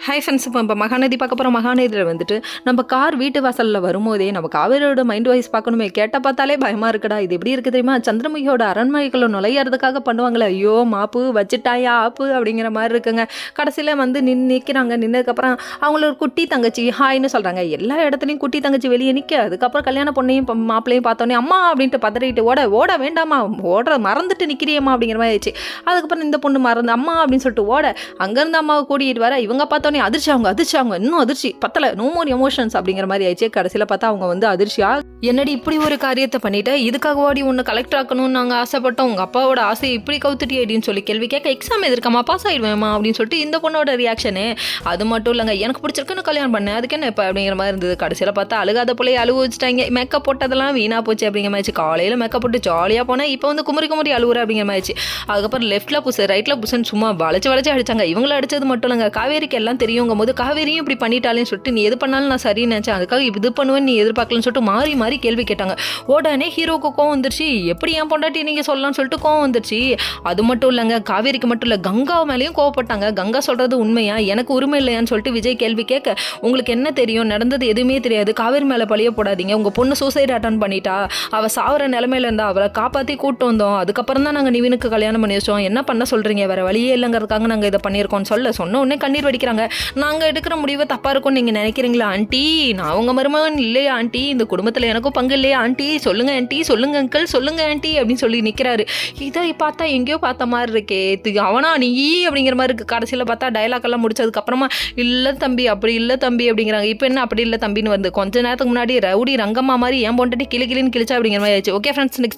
Hi friends, இப்போ மகாநதி பார்க்க போகிறோம். மகாநதியில் வந்துட்டு நம்ம கார் வீட்டு வாசலில் வரும்போதே நம்ம காவேரியோட மைண்ட் வாய்ஸ் பார்க்கணுமே. கேட்ட பார்த்தாலே பயமாக இருக்குடா. இது எப்படி இருக்குது தெரியுமா? சந்திரமுகியோட அரண்மனைக்குள்ள நுழையிறதுக்காக பண்ணுவாங்களே, ஐயோ மாப்பு வச்சுட்டாயா ஆப்பு அப்படிங்கிற மாதிரி இருக்குங்க. கடைசியில் வந்து நிற்கிறாங்க. நின்னதுக்கப்புறம் அவங்கள ஒரு குட்டி தங்கச்சி ஹாய்னு சொல்கிறாங்க. எல்லா இடத்துலையும் குட்டி தங்கச்சி வெளியே நிற்க, அதுக்கப்புறம் கல்யாண பொண்ணையும் மாப்பிள்ளையும் பார்த்தோன்னே அம்மா அப்படின்ட்டு பதறிட்டு ஓட வேண்டாமா, மறந்துட்டு நிற்கிறியம்மா அப்படிங்கிற மாதிரி ஆயிடுச்சு. அதுக்கப்புறம் இந்த பொண்ணு மறந்து அம்மா அப்படின்னு சொல்லிட்டு அங்கேருந்து அம்மாவை கூட்டிகிட்டு வர இவங்க பார்த்தோன்னே அதிர்ச்சி இன்னும் அதிர்ச்சி பத்தல, நோ மோர் எமோஷன்ஸ் அப்படிங்கிற மாதிரி ஆயிடுச்சு. கடைசியில் பார்த்தா அவங்க வந்து அதிர்ச்சியா, என்னடி இப்படி ஒரு காரியத்தை பண்ணிட்டு இதுக்காக ஓடி ஒன்று கலெக்டர் ஆக்கணும்னு நாங்கள் ஆசைப்பட்டோம், உங்கள் அப்பாவோட ஆசையை இப்படி கவுத்துட்டி அப்படின்னு சொல்லி கேள்வி கேட்க, எக்ஸாம் எதிர்க்காமா பாஸ் ஆயிடுவேமா அப்படின்னு சொல்லிட்டு இந்த பொண்ணோட ரியாக்ஷனு. அது மட்டும் இல்லைங்க, எனக்கு பிடிச்சிருக்குன்னு கல்யாணம் பண்ணேன், அதுக்கு என்ன இப்போ அப்படிங்கிற மாதிரி இருந்தது. கடைசியில் பார்த்தா அழுகாத பிள்ளைய அழுவ வச்சுட்டாங்க. மேக்கப் போட்டதெல்லாம் வீணா போச்சு அப்படிங்கிற மாதிரி. காலையில் மேக்கப் போட்டு ஜாலியாக போனேன், இப்போ வந்து குமரி அழுவுற அப்படிங்கிற மாதிரி. அதுக்கப்புறம் லெஃப்ட்டில் புஷ் ரைட்டில் புஷ்ன்னு சும்மா வளைச்சு அடிச்சாங்க. இவங்கள அடிச்சது மட்டும் இல்லைங்க, காவேரிக்கு எல்லாம் தெரியுங்கும் போது காவேரியும் இப்படி பண்ணிட்டாலேன்னு சொல்லிட்டு நீ எது பண்ணாலும் நான் சரின்னு நினச்சேன், அதுக்காக இது பண்ணுவேன்னு நீ எதிர்பார்க்கலன்னு சொல்லிட்டு மாறி கேள்வி கேட்டாங்க. உடனே ஹீரோக்கு கோவம் வந்துருச்சு. எப்படி ஏன் பொண்டாட்டி நீங்கள் சொல்லலாம்னு சொல்லிட்டு கோவம் வந்துருச்சு. அது மட்டும் இல்லைங்க, காவேரிக்கு மட்டும் இல்லை கங்கா மேலேயும் கோவப்பட்டாங்க. கங்கா சொல்கிறது உண்மையா, எனக்கு உரிமை இல்லையான்னு சொல்லிட்டு விஜய் கேள்வி கேட்க, உங்களுக்கு என்ன தெரியும், நடந்தது எதுவுமே தெரியாது, காவேரி மேலே பழிய போடாதீங்க, உங்கள் பொண்ணு சூசைட் அட்டன் பண்ணிட்டா, அவள் சாவர நிலைமையில இருந்தா, அவளை காப்பாற்றி கூட்டு வந்தோம், அதுக்கப்புறம் தான் நாங்கள் நிவினுக்கு கல்யாணம் பண்ணி வச்சோம், என்ன பண்ண சொல்கிறீங்க, வேறு வழியே இல்லைங்கிறதுக்காக நாங்கள் இதை பண்ணியிருக்கோம்னு சொன்ன உடனே கண்ணீர் வடிக்கிறாங்க. நாங்கள் எடுக்கிற முடிவை தப்பாக இருக்கும்னு நீங்கள் நினைக்கிறீங்களா ஆண்டி, நான் உங்கள் மருமகன் இல்லையா ஆண்டி, இந்த குடும்பத்தில் எனக்கும் பங்கு இல்லையா ஆண்டி, சொல்லுங்க ஆண்டி, சொல்லுங்க அங்கிள், சொல்லுங்க ஆண்டி அப்படின்னு சொல்லி நிற்கிறாரு. இதை பார்த்தா எங்கேயோ பார்த்த மாதிரி இருக்கே, அவனா நீ அப்படிங்கிற மாதிரி இருக்குது. கடைசியில் பார்த்தா டைலாக் எல்லாம் முடிச்சதுக்கப்புறமா இல்லை தம்பி அப்படி இல்லை தம்பி அப்படிங்கிறாங்க. இப்போ என்ன அப்படி இல்லை தம்பின்னு வந்து கொஞ்ச நேரத்துக்கு முன்னாடி ரவுடி ரங்கம்மா மாதிரி என் பொண்டாட்டி கிளின்னு கிழிச்சா அப்படிங்கிற மாதிரி ஆயிடுச்சு. Okay friends, next